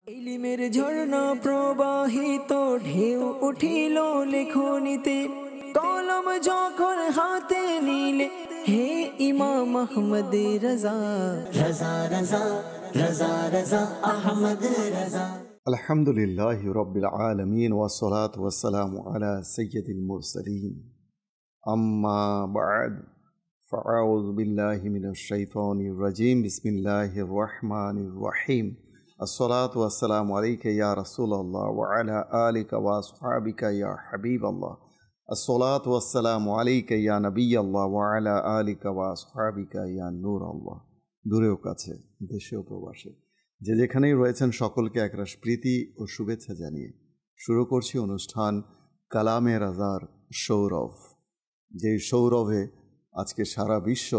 ইলমের ঝর্ণা প্রবাহিত ঢেউ উঠিল লেখনিতে, কলম যখন হাতে নিলে হে ইমাম আহমদ রাজা, রাজা রাজা রাজা রাজা আহমদ রাজা। আলহামদুলিল্লাহি রাব্বিল আলামিন ওয়াসসালাতু ওয়াসসালামু আলা সাইয়্যিদিল মুরসালিন, আম্মা বা'দ, ফাআউযু বিল্লাহি মিনাশ শাইতানির রাজীম, বিসমিল্লাহির রহমানির রহিম। আসসালাতু ওয়াসসালামু আলাইকা ইয়া রাসূলুল্লাহ ওয়া আলা আলিকা ওয়া আসহাবিকা ইয়া হাবিবাল্লাহ। আসসালাতু ওয়াসসালামু আলাইকা ইয়া নবিয়াল্লাহ ওয়া আলা আলিকা ওয়া আসহাবিকা ইয়া নূরাল্লাহ। দূরেও কাছে, দেশে ও প্রবাসে, যে যেখানেই রয়েছেন সকলকে একরাশ প্রীতি ও শুভেচ্ছা জানিয়ে শুরু করছি অনুষ্ঠান কালামে রাজার সৌরভ। যে সৌরভে আজকে সারা বিশ্ব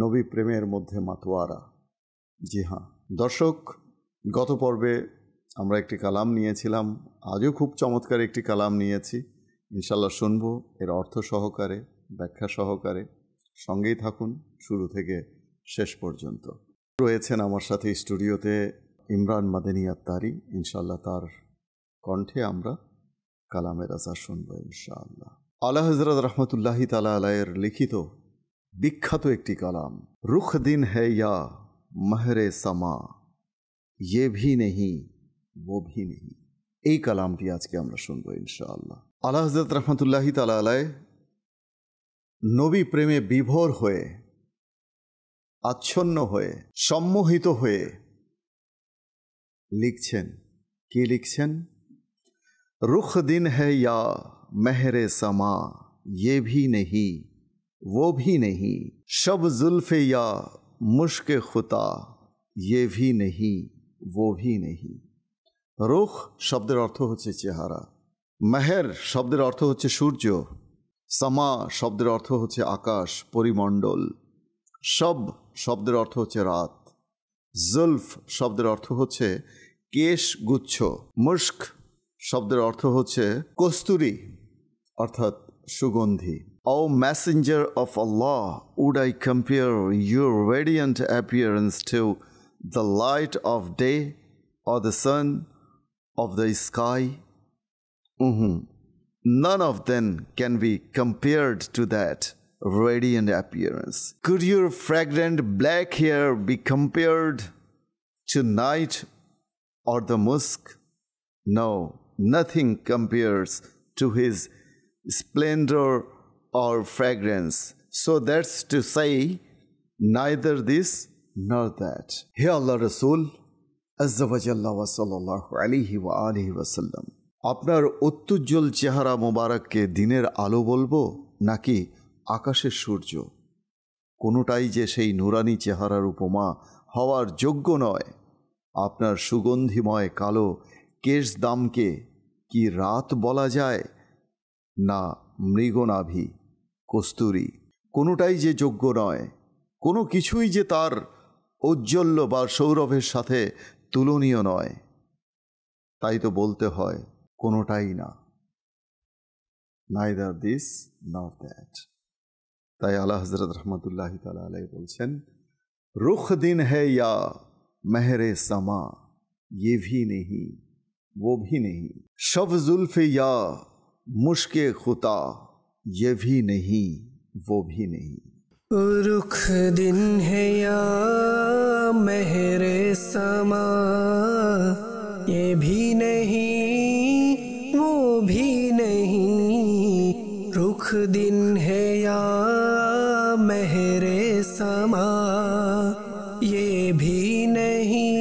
নবী প্রেমের মধ্যে মাতোয়ারা। জি হ্যাঁ দর্শক, গত পর্বে আমরা একটি কালাম নিয়েছিলাম, আজও খুব চমৎকার একটি কালাম নিয়েছি। ইনশাল্লাহ শুনবো এর অর্থ সহকারে, ব্যাখ্যা সহকারে। সঙ্গেই থাকুন শুরু থেকে শেষ পর্যন্ত। রয়েছেন আমার সাথে স্টুডিওতে ইমরান মাদানী আত্তারি। ইনশাআল্লাহ তার কণ্ঠে আমরা কালামে রাজা শুনব ইনশাআল্লাহ। আলা হযরত রহমতুল্লাহি তাআলা আলাইহির লিখিত বিখ্যাত একটি কালাম, রুখ দিন है या महरे समा, ये भी नहीं वो भी नहीं। এই কালামটি আজকে আমরা শুনব ইনশাআল্লাহ। আলা হযরত রহমতুল্লাহি তাআলা আলাইহি নবী প্রেমে বিভোর হয়ে, আচ্ছন্ন হয়ে, সম্মোহিত হয়ে লিখছেন। কি লিখছেন? রুখ দিন है या महरे समा, ये भी नहीं वो भी नहीं, शब जुल्फे या मुश्क खुता, ये भी नहीं वो भी नहीं। রুখ শব্দের অর্থ হচ্ছে চেহারা, মেহের শব্দের অর্থ হচ্ছে সূর্য, সামা শব্দের অর্থ হচ্ছে আকাশ, পরিমণ্ডল, শব শব্দের অর্থ হচ্ছে রাত, জুলফ শব্দের অর্থ হচ্ছে কেশ গুচ্ছ, মুশক শব্দের অর্থ হচ্ছে কস্তুরী অর্থাৎ সুগন্ধি। O messenger of Allah, would I compare your radiant appearance to the light of day or the sun of the sky? None of them can be compared to that radiant appearance. Could your fragrant black hair be compared to night or the musk? No, nothing compares to his splendor or fragrance. So that's to say, neither this nor that. Hey Allah Rasul আজ্জাওয়াজাল্লাহ ওয়া সাল্লাল্লাহু আলাইহি ওয়া আলিহি ওয়াসাল্লাম, আপনার অত্যুজ্জ্বল চেহারা মোবারককে দিনের আলো বলবো নাকি আকাশের সূর্য? কোনোটাই যে সেই নুরানি চেহারার উপমা হওয়ার যোগ্য নয়। আপনার সুগন্ধিময় কালো কেশদামকে কি রাত বলা যায়, না মৃগনাভি, কস্তুরী? কোনোটাই যে যোগ্য নয়, কোনো কিছুই যে তার ঔজ্জ্বল্য বা সৌরভের সাথে তুলনীয় নয়। তাই তো বলতে হয় কোনোটাই না, neither this nor that। তাই আলা হযরত রহমতুল্লাহি তাআলা আলাইহি বলছেন, রুখ দিন है या महरे समा, ये भी नहीं वो भी नहीं, शब जुल्फे या मुश्के खुता, ये भी नहीं वो भी नहीं। रुख दिन है या महरे समा, ये भी नहीं वो भी नहीं, रुख दिन है या महरे समा, ये भी नहीं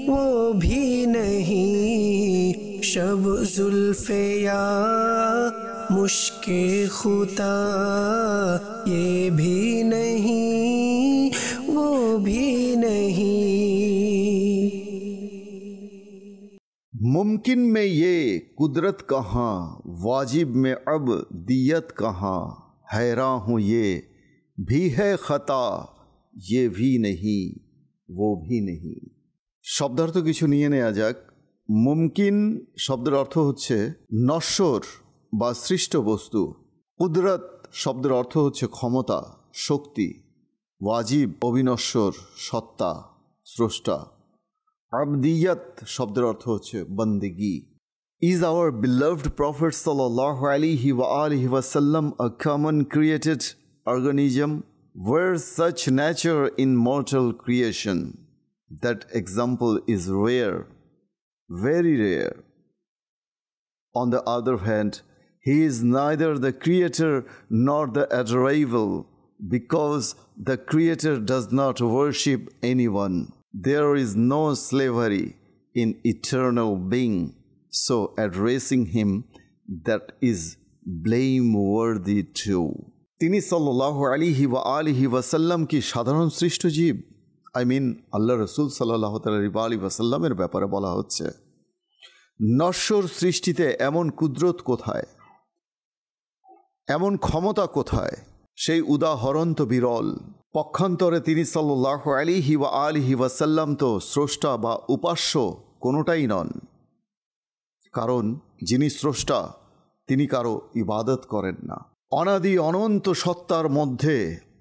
वो भी नहीं, शब जुल्फे या मुश्के खुता, ये भी नहीं वो भी नहीं। मुमकिन में ये कुदरत कहाँ, वाजिब में अब दियत कहाँ, हैरान हूँ ये भी है खता, ये भी नहीं वो भी नहीं। শব্দার্থ কিছু নিয়ে নেওয়া যাক। মুমকিন শব্দের অর্থ হচ্ছে নশ্বর বা সৃষ্ট বস্তু। কুদরত শব্দের অর্থ হচ্ছে ক্ষমতা, শক্তি। ওয়াজিব অবিনশ্বর, সত্তা, স্রষ্টা। আবদিয়াত শব্দের অর্থ হচ্ছে বন্দেগি। Is our beloved Prophet sallallahu alaihi wa alihi wasallam a common created organism? Where such nature in mortal creation? That example is rare, very rare. On the other hand, he is neither the creator nor the adorable, because the creator does not worship anyone. There is no slavery in eternal being. So addressing him, that is blameworthy too. তিনি সাল্লাল্লাহু আলাইহি ওয়া আলিহি ওয়াসাল্লাম কি সাধারণ সৃষ্ট জীব? আল্লাহ রসুল সাল্লাল্লাহু আলাইহি ওয়াসাল্লামের ব্যাপারে বলা হচ্ছে, নশ্বর সৃষ্টিতে এমন কুদরত কোথায়, এমন ক্ষমতা কোথায়? সেই উদাহরণ তো বিরল। পক্ষান্তরে তিনি সাল্লাল্লাহু আলাইহি ওয়া আলিহি ওয়াসাল্লাম তো স্রষ্টা বা উপাস্য কোনোটাই নন, কারণ যিনি স্রষ্টা তিনি কারো ইবাদত করেন না। অনাদি অনন্ত সত্তার মধ্যে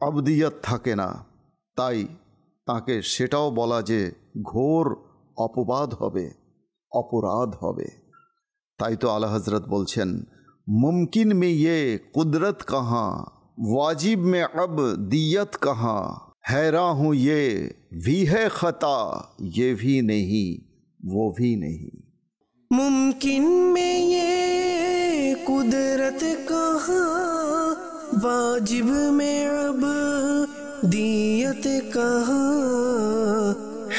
আবদিয়াত থাকে না, তাই তাকে সেটাও বলা যে ঘোর অপবাদ হবে, অপরাধ হবে। তাই তো আলা হজরত বলছেন, মুমকিন মে ইয়ে কুদরত কাহা, वाजिब में अब दियत कहाँ, हैरान हूँ ये भी है खता, ये भी नहीं वो भी नहीं। मुमकिन में ये कुदरत कहाँ, वाजिब में अब दियत कहाँ,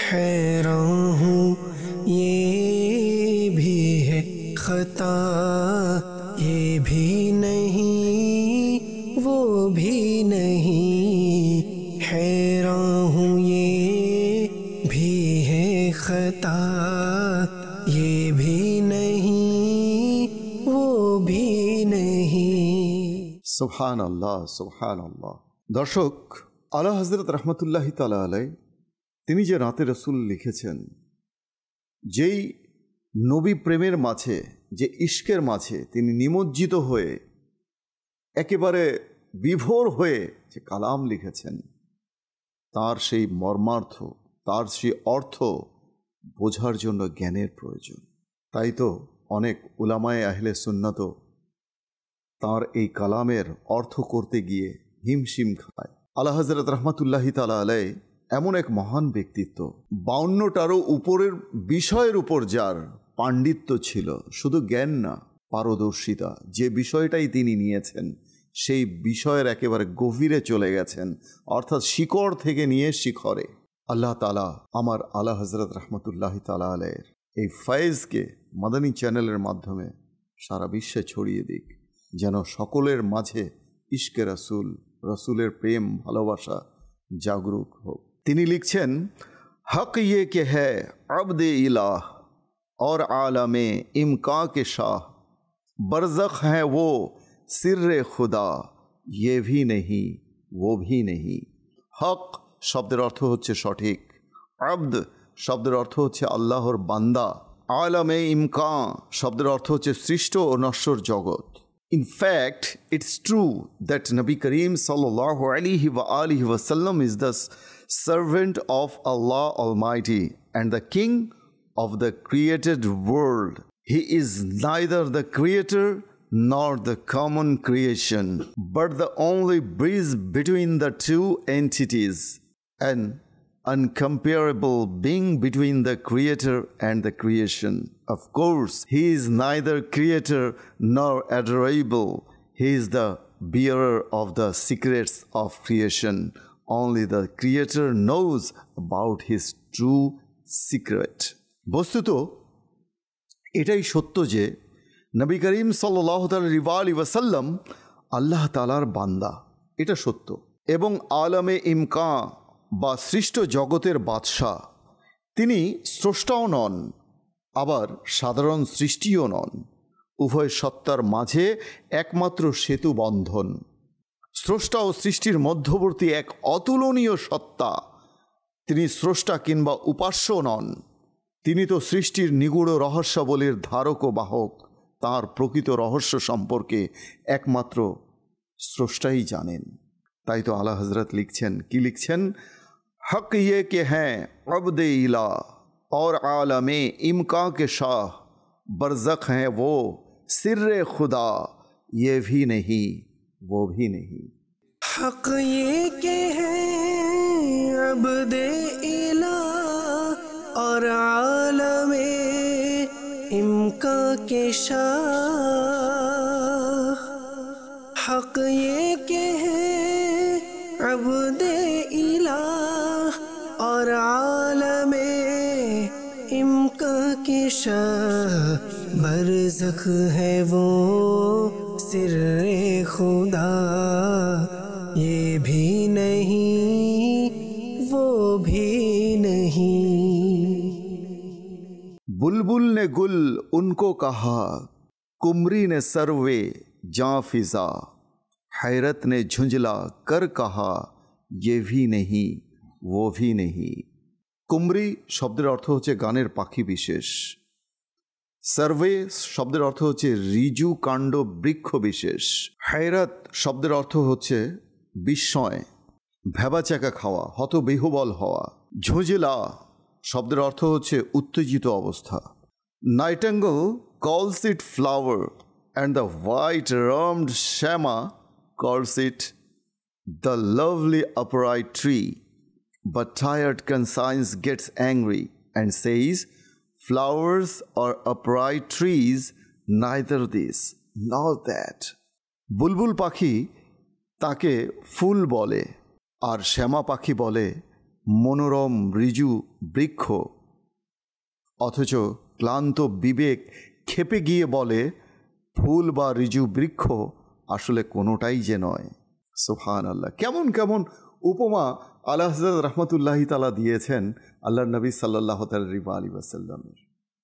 हैरान हूँ ये भी है खता, ये भी नहीं वो भी नहीं, हैरान हूँ ये भी है खता, ये भी नहीं वो भी नहीं। সুবহান আল্লাহ, সুবহান আল্লাহ। দর্শক, আলা হজরত রহমতুল্লাহি তাআলা আলাইহি তিনি যে রাতে রসুল লিখেছেন, যেই নবী প্রেমের মাঝে, যে ইশকের মাঝে তিনি নিমজ্জিত হয়ে একেবারে বিভোর হয়ে যে কালাম লিখেছেন, তার সেই মর্মার্থ, তার সেই অর্থ বোঝার জন্য জ্ঞানের প্রয়োজন। তাই তো অনেক উলামায়ে আহলে সুন্নাত তার এই কালামের অর্থ করতে গিয়ে হিমশিম খায়। আলা হযরত রাহমাতুল্লাহি তাআলা আলাইহি এমন এক মহান ব্যক্তিত্ব, 52টারও উপরের বিষয়ের উপর যার পাণ্ডিত্য ছিল, শুধু জ্ঞান না, পারদর্শিতা। যে বিষয়টাই তিনি নিয়েছেন সেই বিষয়ের একেবারে গভীরে চলে গেছেন, অর্থাৎ শিকড় থেকে নিয়ে শিখরে। আল্লাহ তাআলা আমার আলা হযরত রাহমাতুল্লাহি তাআলা আলাইহির এই ফয়েজকে মাদানী চ্যানেলের মাধ্যমে সারা বিশ্বে ছড়িয়ে দিক, যেন সকলের মাঝে ইশকে রাসূল, রসুলের প্রেম ভালোবাসা জাগরুক হোক। তিনি লিখছেন, হক ইয়ে কে হ্যায় আবদে ইলাহ और आलमे इमका के शाह, बरज़ख है वो सिर्रे खुदा, ये भी नहीं वो भी नहीं। হক শব্দের অর্থ হচ্ছে সঠিক, আবদ শব্দের অর্থ হচ্ছে আল্লাহর বান্দা, আলমে ইমকা শব্দের অর্থ হচ্ছে সৃষ্ট ও নশ্বর জগৎ। In fact, it's true that Nabi Kareem sallallahu alaihi wa alihi wasallam is the servant of Allah Almighty and the King of the created world. He is neither the creator nor the common creation, but the only bridge between the two entities, an uncomparable being between the creator and the creation. Of course, he is neither creator nor adorable. He is the bearer of the secrets of creation. Only the creator knows about his true secret. বস্তুত এটাই সত্য যে নবী করিম সাল্লাল্লাহু আলাইহি ওয়াসাল্লাম আল্লাহ তাআলার বান্দা, এটা সত্য। এবং আলমে ইমকা বা সৃষ্ট জগতের বাদশাহ, তিনি স্রষ্টাও নন আবার সাধারণ সৃষ্টিও নন, উভয় সত্তার মাঝে একমাত্র সেতু বন্ধন। স্রষ্টা ও সৃষ্টির মধ্যবর্তী এক অতুলনীয় সত্তা। তিনি স্রষ্টা কিংবা উপাস্য নন, তিনি তো সৃষ্টির নিগূঢ় রহস্যাবলীর ধারক ও বাহক। তাঁর প্রকৃত রহস্য সম্পর্কে একমাত্র স্রষ্টাই জানেন। তাই তো আলা হযরত লিখছেন, কি লিখছেন, হক ইয়ে কে হ্যাঁ আবদে ইলাহ اور عالم امکان کے شاہ برزخ ہیں وہ سر خدا یہ بھی نہیں وہ بھی نہیں۔ حق یہ کہ ہے عبد الہ اور عالم امکان کے شاہ، حق یہ کہ ہے عبد الہ اور عالم امکان کے شاہ، برزخ ہے وہ سر خدا یہ بھی نہیں وہ بھی نہیں۔ بلبل نے گل ان کو کہا، قمری نے سروے جاں فضا، حیرت نے جھنجھلا کر کہا یہ بھی نہیں وہ بھی نہیں۔ কুমরি শব্দের অর্থ হচ্ছে গানের পাখি বিশেষ, সার্ভে শব্দের অর্থ হচ্ছে ঋজু কাণ্ড বৃক্ষ বিশেষ, হায়রাত শব্দের অর্থ হচ্ছে বিস্ময়, ভ্যাবাচ্যাকা খাওয়া, হতবিহ্বল হওয়া। ঝুঁঝলা শব্দের অর্থ হচ্ছে উত্তেজিত অবস্থা। Nightingale calls it flower and the white rumped shama calls it the lovely upright tree, but tired conscience gets angry and says, flowers or upright trees, neither this nor that. বুলবুল পাখি তাকে ফুল বলে আর শ্যামা পাখি বলে মনোরম ঋজু বৃক্ষ, অথচ ক্লান্ত বিবেক ক্ষেপে গিয়ে বলে ফুল বা ঋজু বৃক্ষ আসলে কোনোটাই যে নয়। সুবহানাল্লাহ। কেমন কেমন উপমা আলা হযরত রহমতুল্লাহি তাআলা দিয়েছেন আল্লাহর নবী সাল্লাল্লাহু আলাইহি ওয়াসাল্লামের,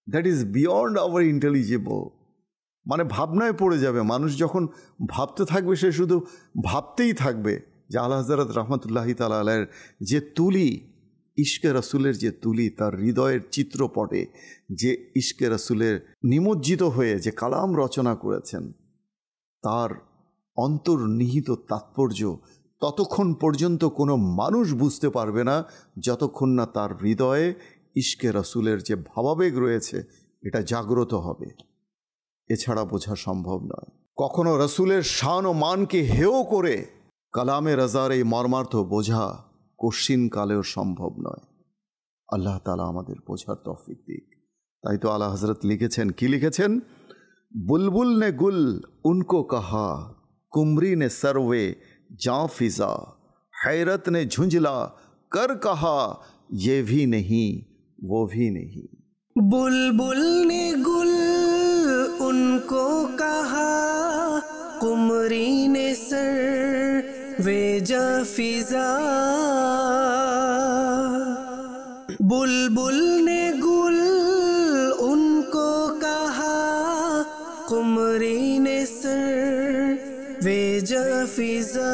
দ্যাট ইজ বিয়ন্ড আওয়ার ইন্টেলিজেবল। মানে ভাবনায় পড়ে যাবে মানুষ, যখন ভাবতে থাকবে সে শুধু ভাবতেই থাকবে যে আলা হযরত রহমতুল্লাহি তাআলা আলাইহির যে তুলি, ইশকে রাসূলের যে তুলি, তার হৃদয়ের চিত্রপটে যে ইশকে রাসূলের নিমজ্জিত হয়ে যে কালাম রচনা করেছেন, তার অন্তর্নিহিত তাৎপর্য ততক্ষণ পর্যন্ত কোনো মানুষ বুঝতে পারবে না যতক্ষণ না তার হৃদয়ে ইশকে রাসূলের যে ভাবাবেগ রয়েছে এটা জাগ্রত হবে, এছাড়া বোঝা সম্ভব নয়। কখনো রাসূলের শান ও মানকে হেয় করে কালামে রাজার এই মর্মার্থ বোঝা কশিন কালেও সম্ভব নয়। আল্লাহ তাআলা আমাদের বোঝার তৌফিক দিক। তাই তো আলা হযরত লিখেছেন, কি লিখেছেন? বুলবুল নে গুল উनको कहा, कुमरी ने सरवे जां फिजा, हैरत ने झुंझला कर कहा ये भी नहीं वो भी नहीं। बुलबुल ने गुल उनको कहा, कुमरी ने सर वे जा फिजा, बुलबुल ने गुल उनको कहा, कुमरी ने सर वे जा फिजा,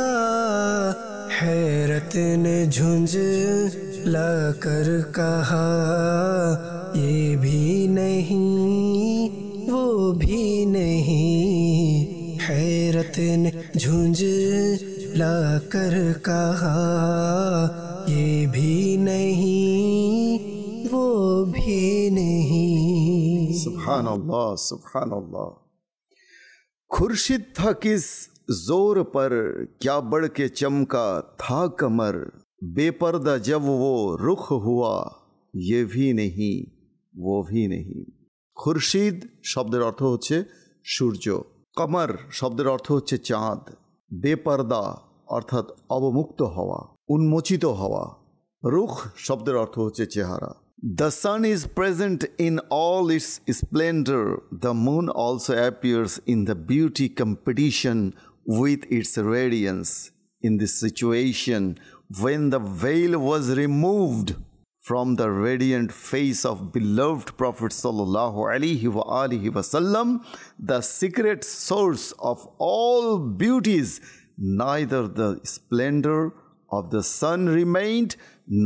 हैरत ने झुंझला कर कहा ये भी नहीं वो भी नहीं, हैरत ने झुंझला कर कहा ये भी नहीं वो भी नहीं। सुभान अल्लाह सुभान अल्लाह। खुर्शीद था किस जोर पर क्या बढ़ के चमका था कमर, बेपर्दा जब वो रुख हुआ ये भी नहीं वो भी नहीं। খুরশিদ শব্দের অর্থ হচ্ছে সূর্য, কমর শব্দের অর্থ হচ্ছে চাঁদ, বেপর্দা অর্থাৎ অবমুক্ত হওয়া, উন্মোচিত হওয়া, রুখ শব্দের অর্থ হচ্ছে চেহারা। The sun is present in all its splendor. The moon also appears in the beauty competition with its radiance. In this situation, when the veil was removed from the radiant face of beloved Prophet sallallahu alaihi wasallam, the secret source of all beauties, neither the splendor of the sun remained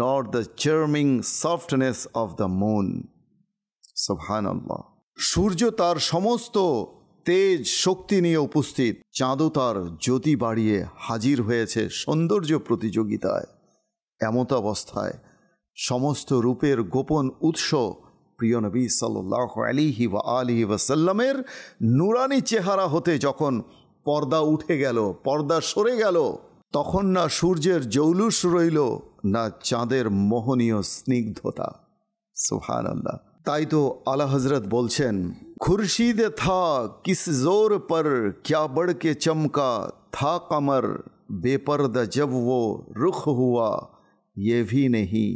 nor the charming softness of the moon. Subhanallah. সূর্য তার সমস্ত তেজ শক্তি নিয়ে উপস্থিত, চাঁদও তার জ্যোতি বাড়িয়ে হাজির হয়েছে সৌন্দর্য প্রতিযোগিতায়। এমত অবস্থায় সমস্ত রূপের গোপন উৎস প্রিয় নবী সাল্লাল্লাহু আলাইহি ওয়া আলিহি ওয়াসাল্লামের নুরানি চেহারা হতে যখন পর্দা উঠে গেল, পর্দা সরে গেল, তখন না সূর্যের জৌলুস রইল, না চাঁদের মোহনীয় স্নিগ্ধতা। সুবহানাল্লাহ। তাই তো আলা হযরত বলছেন, খুরশিদ থা কিস জোর পর ক্যা বড় কে চমকা থা কমর বেপর্দা জব वो रुख हुआ ये भी नहीं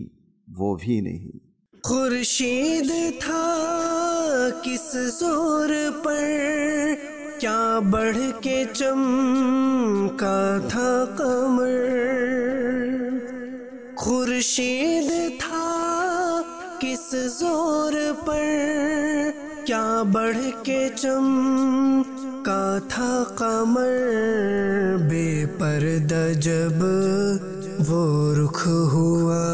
वो भी नहीं। खुर्शीद था किस जोर पर क्या बढ़ के चमका था कमर। खुर्शीद था किस जोर पर क्या बढ़ के चमका था कमर। बेपर्दा जब वो रुख हुआ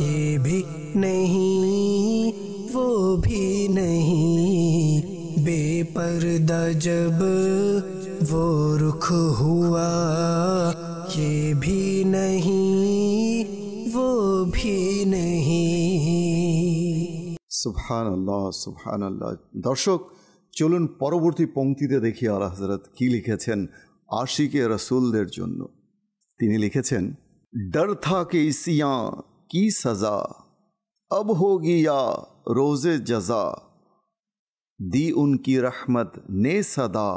ये भी नहीं वो भी नहीं। बेपर्दा जब वो रुख हुआ ये भी नहीं वो भी नहीं। সুবহানাল্লাহ সুবহানাল্লাহ। দর্শক, চলুন পরবর্তী পংক্তিতে দেখি আলা হযরত কি লিখেছেন আশিকে রসুলদের জন্য। তিনি লিখেছেন, डर था कि इसियां की सज़ा अब होगी या रोज़े जज़ा दी उनकी रहमत ने सदा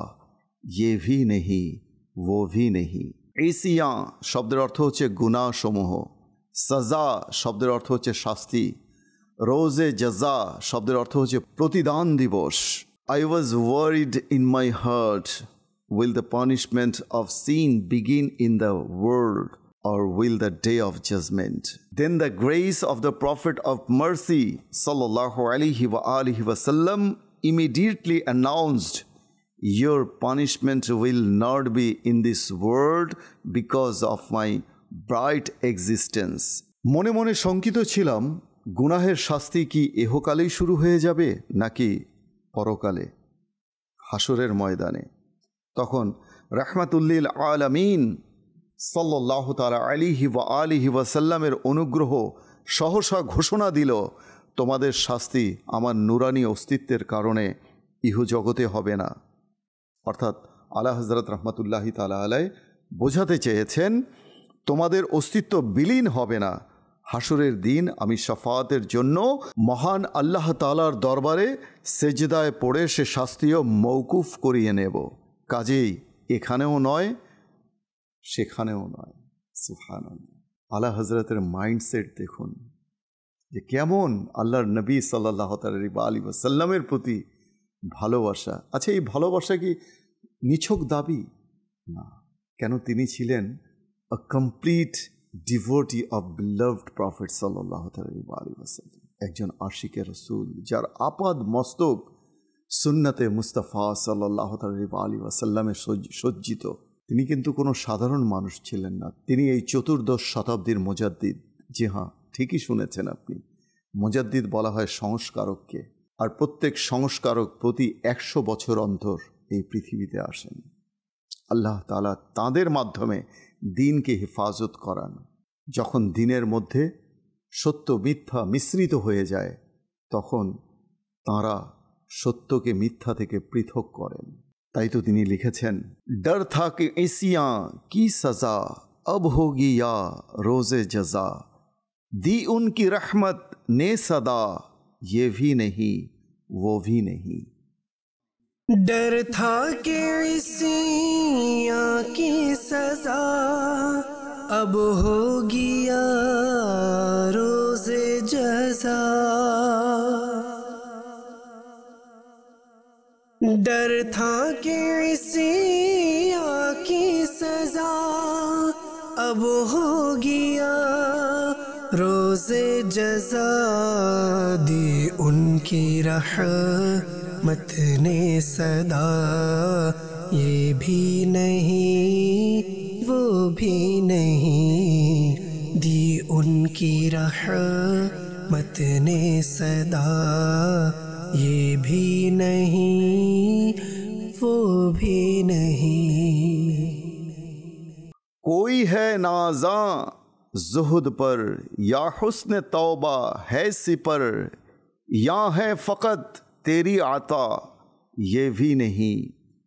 ये भी नहीं वो भी नहीं। ইসিয়াঁ শব্দের অর্থ হচ্ছে গুনাহ সমূহ, সাজা শব্দের অর্থ হচ্ছে শাস্তি, রোজে জাজা শব্দের অর্থ হচ্ছে প্রতিদান দিবস। I was worried in my heart, will the punishment of sin begin in the world or will the day of judgment? Then the grace of the Prophet of mercy sallallahu alaihi wa alihi wasallam immediately announced, your punishment will not be in this world because of my bright existence. মনে মনে শঙ্কিত ছিলাম, গুনাহের শাস্তি কি এহকালেই শুরু হয়ে যাবে নাকি পরকালে, হাসরের ময়দানে। তখন রাহমাতুল্লিল আলামিন সাল্লাল্লাহু তাআলা আলাইহি ওয়া আলিহি ওয়াসাল্লামের অনুগ্রহ সহসা ঘোষণা দিল, তোমাদের শাস্তি আমার নুরানি অস্তিত্বের কারণে ইহজগতে হবে না। অর্থাৎ আলা হযরত রহমাতুল্লাহি তাআলা আলাই বোঝাতে চেয়েছেন, তোমাদের অস্তিত্ব বিলীন হবে না, হাসরের দিন আমি শাফাআতের জন্য মহান আল্লাহ তাআলার দরবারে সেজদায় পড়ে সে শাস্তিও মওকুফ করিয়ে নেব। কাজেই এখানেও নয় সেখানেও নয়। সুবহানাল্লাহ। আলা হযরতের মাইন্ডসেট দেখুন যে কেমন আল্লাহর নবী সাল্লাল্লাহু আলাইহি ওয়াসাল্লামের প্রতি ভালোবাসা। আচ্ছা, এই ভালোবাসা কি নিছক দাবি? না, কেন তিনি ছিলেন a complete devotee of beloved Prophet sallallahu alaihi wasallam, একজন আশিকে রসুল যার আপাদ মস্তক সুন্নতে মুস্তাফা সাল্লাল্লাহু আলাইহি ওয়াসাল্লামে সজ্জিত। তিনি কিন্তু কোনো সাধারণ মানুষ ছিলেন না, তিনি এই চতুর্দশ শতাব্দীর মুজাদ্দিদ। জি হ্যাঁ, ঠিকই শুনেছেন আপনি, মুজাদ্দিদ বলা হয় সংস্কারককে। আর প্রত্যেক সংস্কারক প্রতি 100 বছর অন্তর এই পৃথিবীতে আসেন। আল্লাহ তাআলা তাঁদের মাধ্যমে দিনকে হেফাজত করান। যখন দিনের মধ্যে সত্য মিথ্যা মিশ্রিত হয়ে যায়, তখন তাঁরা সত্যকে মিথ্যা থেকে পৃথক করেন। তাই তো তিনি লিখেছেন, ডর থা কে এসিয়াঁ কি সাজা अब होगी या रोज़े जज़ा दी उनकी रहमत ने सदा ये भी नहीं वो भी नहीं। डर था कि इसियां की सजा अब होगी या रोज़े जज़ा। डर था कि इसियां की सजा अब होगी या रोज़े जज़ा दी उनकी रहमत ने सदा ये भी नहीं वो भी नहीं। दी उनकी रहमत ने सदा ये भी नहीं वो भी नहीं। कोई है नाज़ां जुहद पर या हुस्न तौबा है सिपर या है फ़कत तेरी आता ये भी नहीं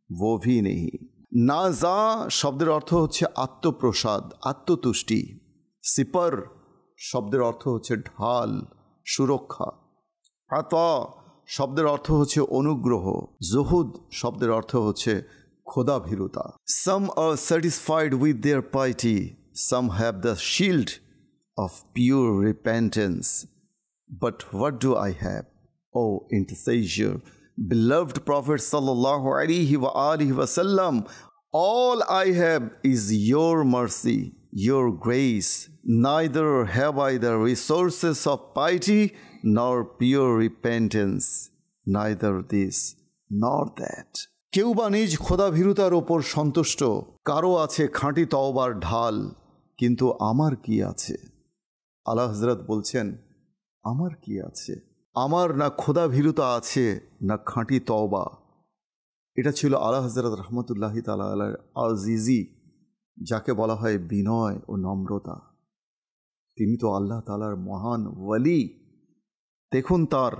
वो भी नहीं। নাজা শব্দের অর্থ হচ্ছে আত্মপ্রসাদ, আত্মতুষ্টি। সিপার শব্দের অর্থ হচ্ছে ঢাল, সুরক্ষা। আতা শব্দের অর্থ হচ্ছে অনুগ্রহ। জুহুদ শব্দের অর্থ হচ্ছে খোদাভীরুতা। সাম আর satisfied with their piety, some have the shield of pure repentance, but what do I have, O intercessor, beloved Prophet sallallahu alaihi wa alihi wasallam, all I have is your mercy, your grace. Neither have I the resources of piety nor pure repentance, neither this nor that. কেউ বা নিজ খোদাভীরুতার ওপর সন্তুষ্ট, কারো আছে খাঁটি তওবার ঢাল, কিন্তু আমার কি আছে? আলা হযরত বলছেন, আমার কি আছে? আমার না খোদাভীরুতা আছে না খাঁটি তওবা। এটা ছিল আলা হযরত রহমতুল্লাহি তাআলা আলাইহি আজিজি, যাকে বলা হয় বিনয় ও নম্রতা। তিনি তো আল্লাহ তাআলার মহান ওয়ালি। দেখুন তার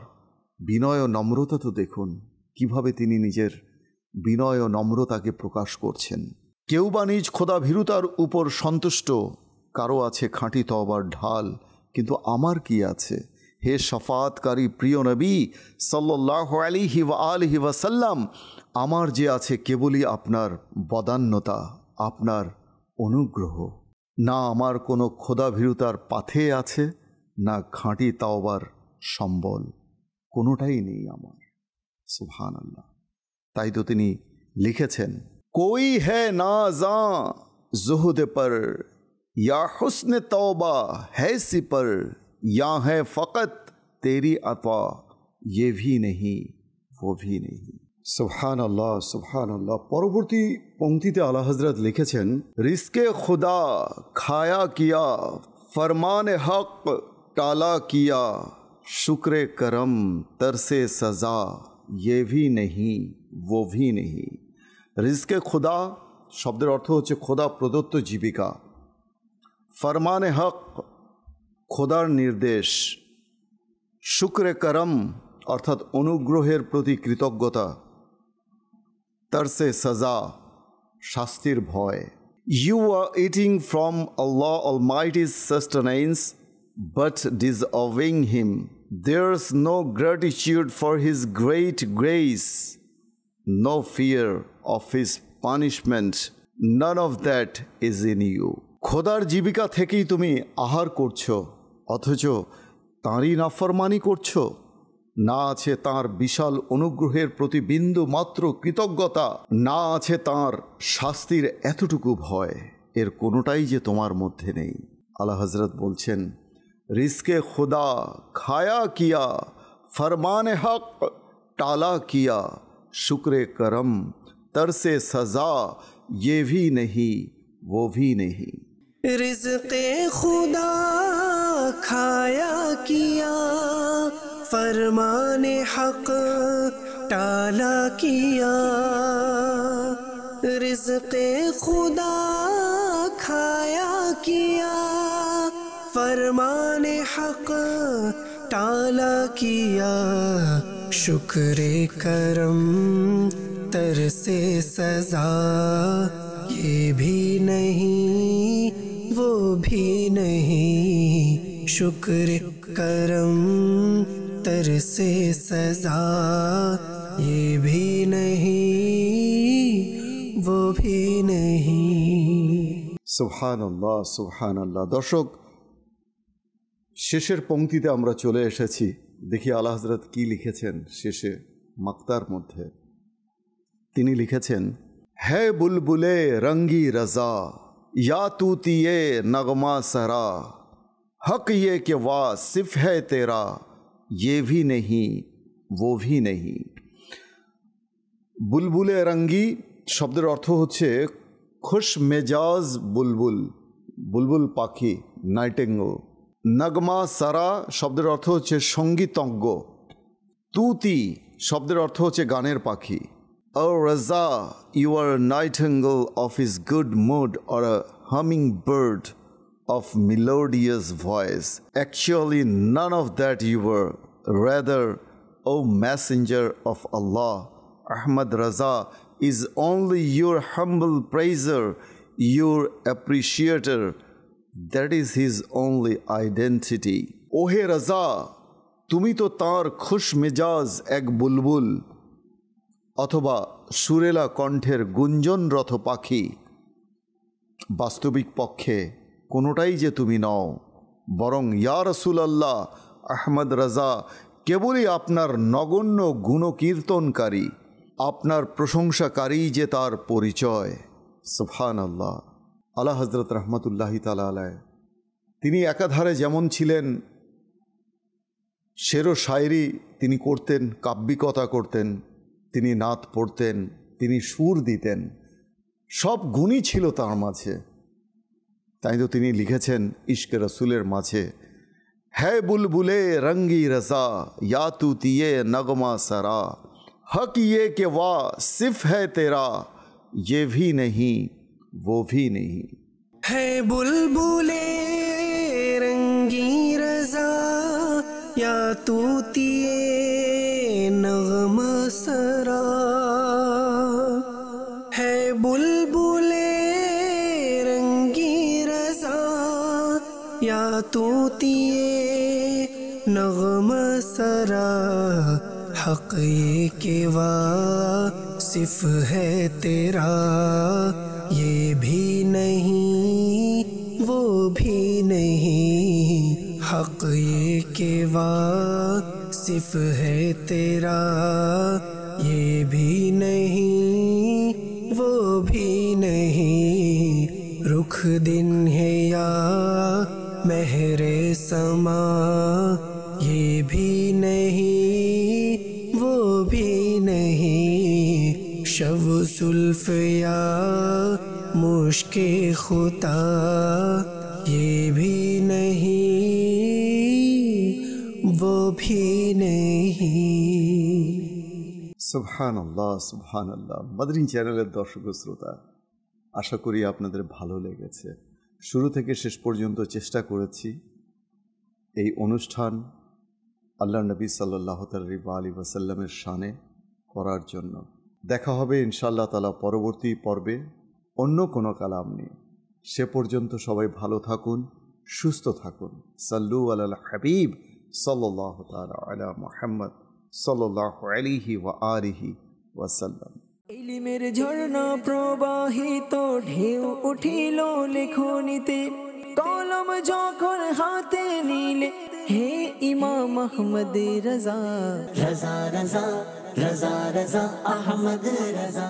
বিনয় ও নম্রতা, তো দেখুন কিভাবে তিনি নিজের বিনয় ও নম্রতাকে প্রকাশ করছেন। কেউ বা নিজ খোদাভীরুতার উপর সন্তুষ্ট, কারো আছে খাঁটি তওবার ঢাল, কিন্তু আমার কি আছে? হে শফাতকারী প্রিয় নবী সাল্লাল্লাহু আলাইহি ওয়া আলিহি ওয়াসাল্লাম, আমার যে আছে কেবলই আপনার বদান্যতা, আপনার অনুগ্রহ। না আমার কোনো খোদাভীরুতার পাথে আছে, না খাঁটি তাওবার সম্বল, কোনোটাই নেই আমার। সুবহানাল্লাহ। তাই তো তিনি লিখেছেন, কোই হ্যায় না জাঁ জুহদ পর, या हुस्न तौबा है सिपर, या है फ़कत तेरी अता ये भी नहीं वो भी नहीं। সুবহানাল্লাহ, সুবহানাল্লাহ। পরবর্তী পংক্তিতে আলা হযরত লিখেছেন, রিস্কে খুদা খায়া কিয়া, ফরমানে হক টালা কিয়া, শুক্রে করম তরসে সজা ये भी नहीं वो भी नहीं। রিস্কে খুদা শব্দের অর্থ হচ্ছে খোদা প্রদত্ত জীবিকা। ফরমানে হক খোদার নির্দেশ। শুক্রে করম অর্থাৎ অনুগ্রহের প্রতি কৃতজ্ঞতা। তরসে সাজা শাস্তির ভয়। You are eating from Allah almighty's sustenance but disobeying him, there's no gratitude for his great grace, no fear of his punishment, none of that is in you. খোদার জীবিকা থেকেই তুমি আহার করছো, অথচ তাঁরই নাফরমানি করছো। না আছে তাঁর বিশাল অনুগ্রহের প্রতি বিন্দু মাত্র কৃতজ্ঞতা, না আছে তাঁর শাস্তির এতটুকু ভয়, এর কোনোটাই যে তোমার মধ্যে নেই। আলা হযরত বলছেন, রিস্কে খুদা খায়া কিয়া, ফরমানে হক টালা কিয়া, শুক্রে করম तरसे सजा ये भी नहीं वो भी नहीं। रिज़्क़े खुदा खाया किया, फरमाने हक टाला किया। रिज़्क़े खुदा खाया किया, फरमाने हक टाला किया। शुक्रे करम तरसे सजा ये भी नहीं वो भी नहीं। शुक्र करम तरसे सजा ये भी नहीं वो भी नहीं। সুবহানাল্লাহ, সুবহানাল্লাহ। দর্শক, শেষের পংক্তিতে আমরা চলে এসেছি। দেখি আলা হযরত কি লিখেছেন শেষে মাকতার মধ্যে। তিনি লিখেছেন, है बुलबुले रंगी रज़ा या तूतिए नगमा सरा, हक ये कि वासिफ है तेरा ये भी नहीं वो भी नहीं। বুলবুলে রঙ্গি শব্দের অর্থ হচ্ছে খুশ মেজাজ বুলবুল, বুলবুল পাখি, নাইটেঙ্গেল। নগমা সারা শব্দের অর্থ হচ্ছে সঙ্গীতজ্ঞ। তুতি শব্দের অর্থ হচ্ছে গানের পাখি। A raza, you are a nightingale of his good mood, or a hummingbird of melodious voice. Actually, none of that you were. Rather, O Messenger of Allah, Ahmad Raza is only your humble praiser, your appreciator. That is his only identity. Ohe Raza, তুমি তো তাঁর খুশ মেজাজ এক বুলবুল অথবা সুরেলা কণ্ঠের গুঞ্জনরত পাখি। বাস্তবিক পক্ষে কোনোটাই যে তুমি নও, বরং ইয়া রাসূলুল্লাহ, আহমদ রাজা কেবলই আপনার নগণ্য গুণকীর্তনকারী, আপনার প্রশংসাকারী যে তার পরিচয়। সুবহানাল্লাহ। আলা হযরত রহমতুল্লাহি তাআলা আলাইহি তিনি একাধারে যেমন ছিলেন শের ও শায়রি তিনি করতেন, কাব্যিকতা করতেন, তিনি নাত পড়তেন, তিনি সুর দিতেন, সব গুণই ছিল তার মাঝে। তাই তো তিনি লিখেছেন ইশকে রসুলের মাঝে, है बुलबुले रंगी रज़ा या तूतिए नगमा सरा, हक ये कि वाह सिफ है तेरा, ये भी नहीं वो भी नहीं। है बुलबुले रंगी रज़ा या तूतिए नगमा सरा, है बुलबुले रंगी रज़ा या तूतिए नग़मा सरा, हक़ ये कि वासिफ़ है तेरा, ये भी नहीं वो भी नहीं। हक़ ये कि वासिफ़ है तेरा, ये भी नहीं वो भी नहीं। रुख दिन है या महरे समा, ये भी नहीं वो भी नहीं। शब सुल्फ या मुश्के खुता, ये भी नहीं वो भी नहीं। সুবহানাল্লাহ, সুবহানাল্লাহ। মাদানী চ্যানেলের দর্শক শ্রোতা, আশা করি আপনাদের ভালো লেগেছে। শুরু থেকে শেষ পর্যন্ত চেষ্টা করেছি এই অনুষ্ঠান আল্লাহ নবী সাল্লাল্লাহু আলাইহি ওয়াসাল্লামের শানে করার জন্য। দেখা হবে ইনশাআল্লাহ তাআলা পরবর্তী পর্বে অন্য কোনো কালাম নিয়ে। সে পর্যন্ত সবাই ভালো থাকুন, সুস্থ থাকুন। সাল্লু আলাল হাবিব সাল্লাল্লাহু তাআলা আলা মুহাম্মদ সাল্লাল্লাহু আলাইহি ওয়া আলিহি ওয়াসাল্লাম। ইলমের ঝর্ণা প্রবাহিত ঢেউ উঠিল লেখনীতে, কলম যখন হাতে নিলে হে ইমাম আহমদ রাজা, রাজা রাজা রাজা রাজা আহমদ রাজা।